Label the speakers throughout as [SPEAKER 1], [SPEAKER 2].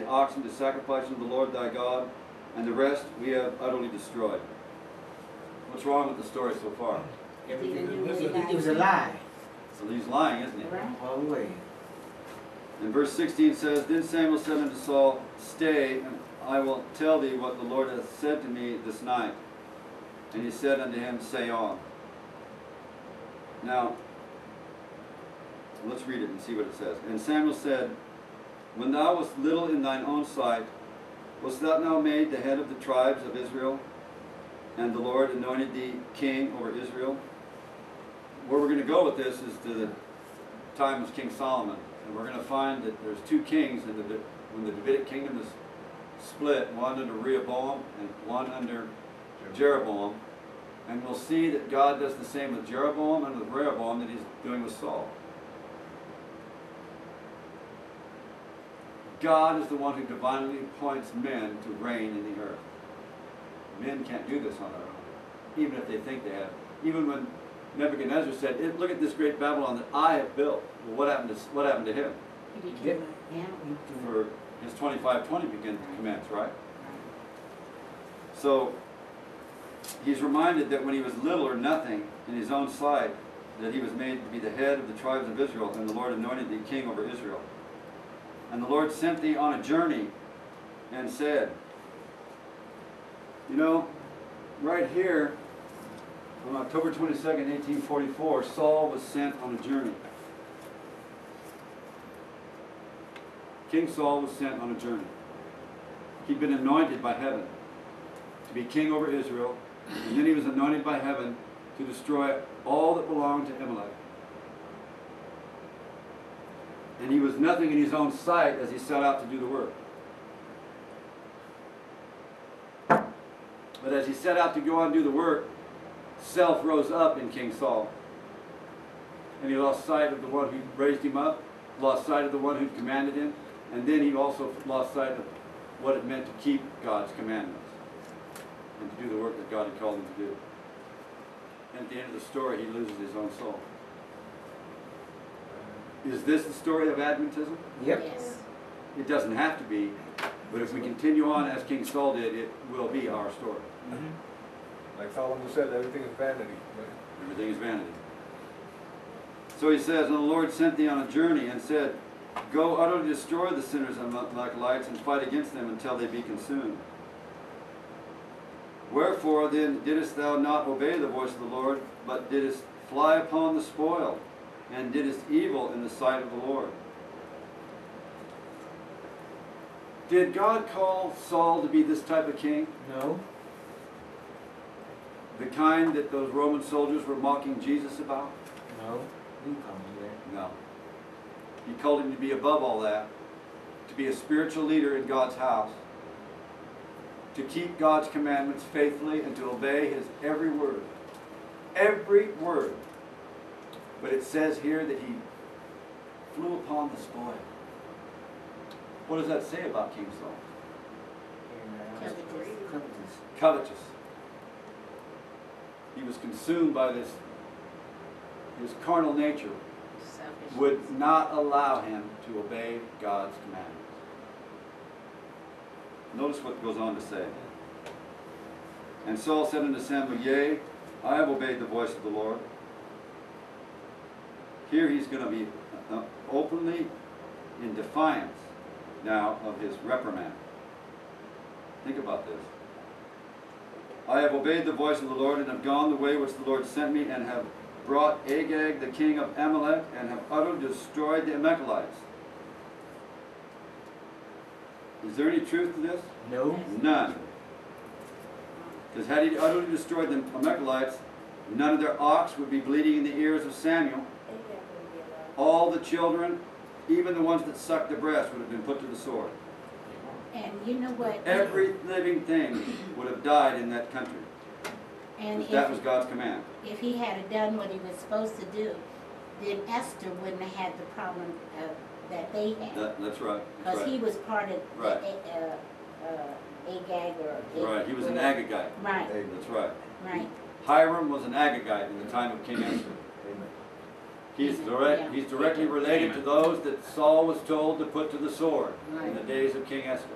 [SPEAKER 1] oxen to sacrifice unto the Lord thy God, and the rest we have utterly destroyed. What's wrong with the story so far?
[SPEAKER 2] It was a lie.
[SPEAKER 1] So he's lying, isn't he?
[SPEAKER 2] All the way.
[SPEAKER 1] And verse 16 says, Then Samuel said unto Saul, Stay, and I will tell thee what the Lord hath said to me this night. And he said unto him, Say on. Now, let's read it and see what it says. And Samuel said, When thou wast little in thine own sight, wast thou now made the head of the tribes of Israel? And the Lord anointed thee king over Israel? Where we're going to go with this is to the time of King Solomon. And we're going to find that there's two kings when the Davidic kingdom is split, one under Rehoboam and one under Jeroboam. And we'll see that God does the same with Jeroboam and with Rehoboam that he's doing with Saul. God is the one who divinely appoints men to reign in the earth. Men can't do this on their own, even if they think they have. Even when Nebuchadnezzar said, Look at this great Babylon that I have built. Well, what happened to him? For his 25:20 commence, right? So he's reminded that when he was little or nothing in his own sight, that he was made to be the head of the tribes of Israel, and the Lord anointed thee king over Israel. And the Lord sent thee on a journey and said, right here, on October 22nd, 1844, Saul was sent on a journey. King Saul was sent on a journey. He'd been anointed by heaven to be king over Israel, and then he was anointed by heaven to destroy all that belonged to Amalek. And he was nothing in his own sight as he set out to do the work. But as he set out to go on and do the work, self rose up in King Saul. And he lost sight of the one who raised him up, lost sight of the one who commanded him, and then he also lost sight of what it meant to keep God's commandments and to do the work that God had called him to do. And at the end of the story, he loses his own soul. Is this the story of Adventism?
[SPEAKER 2] Yep.
[SPEAKER 3] Yes.
[SPEAKER 1] It doesn't have to be, but if we continue on as King Saul did, it will be our story.
[SPEAKER 4] Like Solomon said, everything is vanity. Right?
[SPEAKER 1] Everything is vanity. So he says, And the Lord sent thee on a journey and said, Go utterly destroy the sinners of Amalekites and fight against them until they be consumed. Wherefore then didst thou not obey the voice of the Lord, but didst fly upon the spoil, and didst evil in the sight of the Lord? Did God call Saul to be this type of king?
[SPEAKER 2] No.
[SPEAKER 1] The kind that those Roman soldiers were mocking Jesus about?
[SPEAKER 2] No. You come here.
[SPEAKER 1] No. He called him to be above all that, to be a spiritual leader in God's house, to keep God's commandments faithfully and to obey his every word. Every word. But it says here that he flew upon the spoil. What does that say about King Saul? Covetous. He was consumed by this. His carnal nature would not allow him to obey God's commandments. Notice what goes on to say. And Saul said unto Samuel, Yea, I have obeyed the voice of the Lord. Here he's going to be openly in defiance now of his reprimand. Think about this. I have obeyed the voice of the Lord and have gone the way which the Lord sent me and have brought Agag the king of Amalek and have utterly destroyed the Amalekites. Is there any truth to this?
[SPEAKER 2] No.
[SPEAKER 1] None. Because had he utterly destroyed the Amalekites, none of their ox would be bleeding in the ears of Samuel. All the children, even the ones that sucked the breast, would have been put to the sword.
[SPEAKER 3] And you know what?
[SPEAKER 1] Every living thing would have died in that country.
[SPEAKER 3] And
[SPEAKER 1] That was God's command.
[SPEAKER 3] If he had done what he was supposed to do, then Esther wouldn't have had the problem that they had.
[SPEAKER 1] That's right.
[SPEAKER 3] Because he was part of
[SPEAKER 1] Right.
[SPEAKER 3] Agag or...
[SPEAKER 1] Right, he was an Agagite.
[SPEAKER 3] Right.
[SPEAKER 1] That's right.
[SPEAKER 3] Right.
[SPEAKER 1] Hiram was an Agagite in the time of King Esther.
[SPEAKER 4] Amen.
[SPEAKER 1] He's
[SPEAKER 3] Yeah.
[SPEAKER 1] he's directly related to those that Saul was told to put to the sword in
[SPEAKER 3] Right.
[SPEAKER 1] the days of King Esther.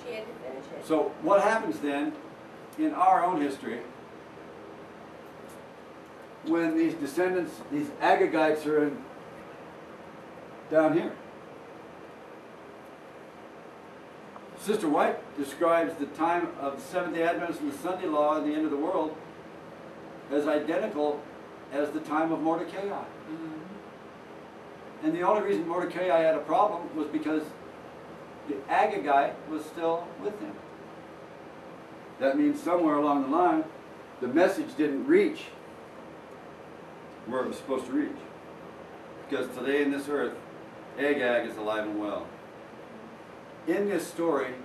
[SPEAKER 5] She had to finish it.
[SPEAKER 1] So what happens then in our own history when these descendants, these Agagites are down here? Sister White describes the time of the Seventh-day Adventists and the Sunday Law and the end of the world as identical as the time of Mordecai.
[SPEAKER 3] Mhm.
[SPEAKER 1] And the only reason Mordecai had a problem was because the Agagite was still with him. That means somewhere along the line, the message didn't reach where it was supposed to reach. Because today in this earth, Agag is alive and well. In this story,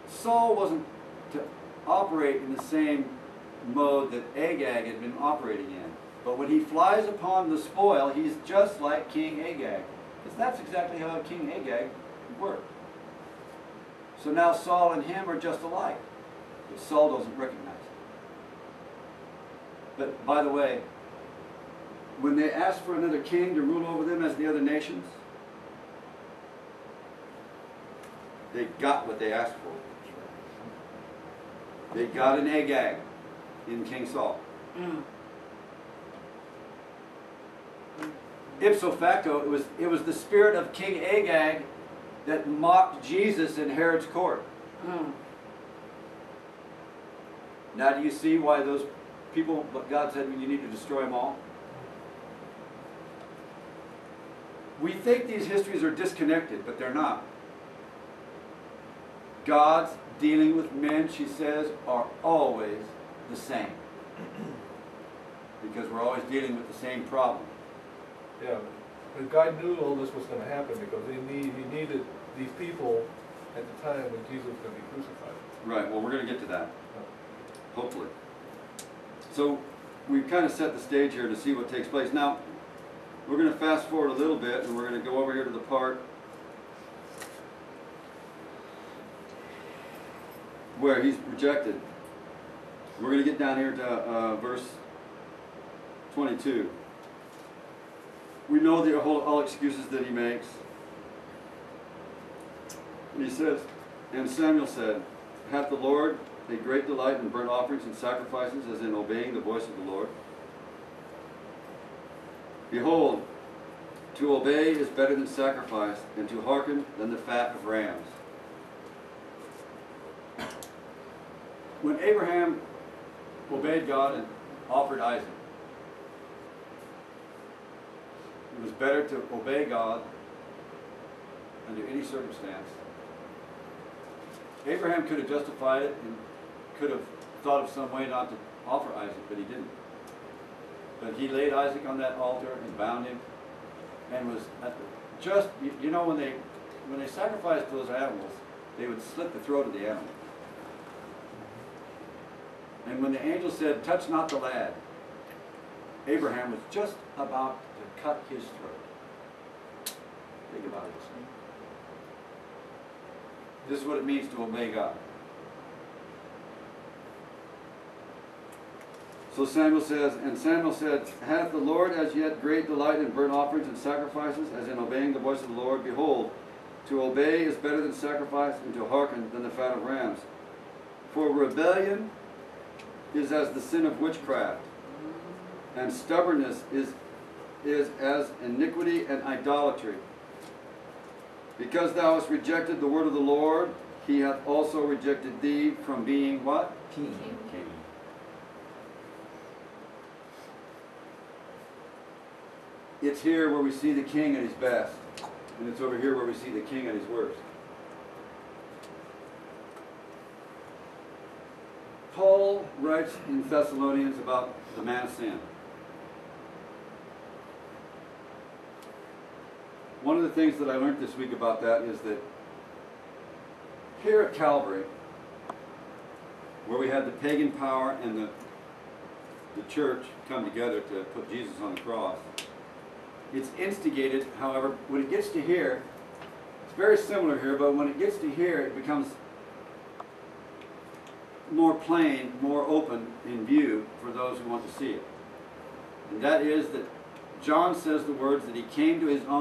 [SPEAKER 1] Saul wasn't to operate in the same mode that Agag had been operating in. But when he flies upon the spoil, he's just like King Agag. Because that's exactly how King Agag worked. So now Saul and him are just alike. But Saul doesn't recognize it. But by the way, when they asked for another king to rule over them as the other nations, they got what they asked for. They got an Agag in King Saul.
[SPEAKER 3] Mm.
[SPEAKER 1] Ipso facto, it was the spirit of King Agag that mocked Jesus in Herod's court.
[SPEAKER 3] Mm.
[SPEAKER 1] Now do you see why those people, but God said you need to destroy them all? We think these histories are disconnected, but they're not. God's dealing with men, she says, are always the same. Because we're always dealing with the same problem.
[SPEAKER 4] Yeah, but God knew all this was going to happen because He needed these people at the time when Jesus was going to be crucified.
[SPEAKER 1] Right, well, we're going to get to that. Hopefully. So we've kind of set the stage here to see what takes place. Now, we're going to fast forward a little bit and we're going to go over here to the part where he's rejected. We're going to get down here to verse 22. We know the all excuses that he makes. And he says, and Samuel said, hath the Lord a great delight in burnt offerings and sacrifices, as in obeying the voice of the Lord? Behold, to obey is better than sacrifice, and to hearken than the fat of rams. When Abraham obeyed God and offered Isaac, it was better to obey God under any circumstance. Abraham could have justified it and could have thought of some way not to offer Isaac, but he didn't. But he laid Isaac on that altar and bound him, and was just, you know, when they sacrificed those animals, they would slit the throat of the animal. And when the angel said, touch not the lad, Abraham was just about to cut his throat. Think about it. This is what it means to obey God. So Samuel says, and Samuel said, hath the Lord as yet great delight in burnt offerings and sacrifices, as in obeying the voice of the Lord? Behold, to obey is better than sacrifice, and to hearken than the fat of rams. For rebellion is as the sin of witchcraft, and stubbornness is as iniquity and idolatry. Because thou hast rejected the word of the Lord, he hath also rejected thee from being what?
[SPEAKER 2] King.
[SPEAKER 1] King. It's here where we see the king at his best, and it's over here where we see the king at his worst. Paul writes in Thessalonians about the man of sin. One of the things that I learned this week about that is that here at Calvary, where we had the pagan power and the church come together to put Jesus on the cross, it's instigated, however, when it gets to here, it's very similar here, but when it gets to here, it becomes more plain, more open in view for those who want to see it. And that is that John says the words that he came to his own.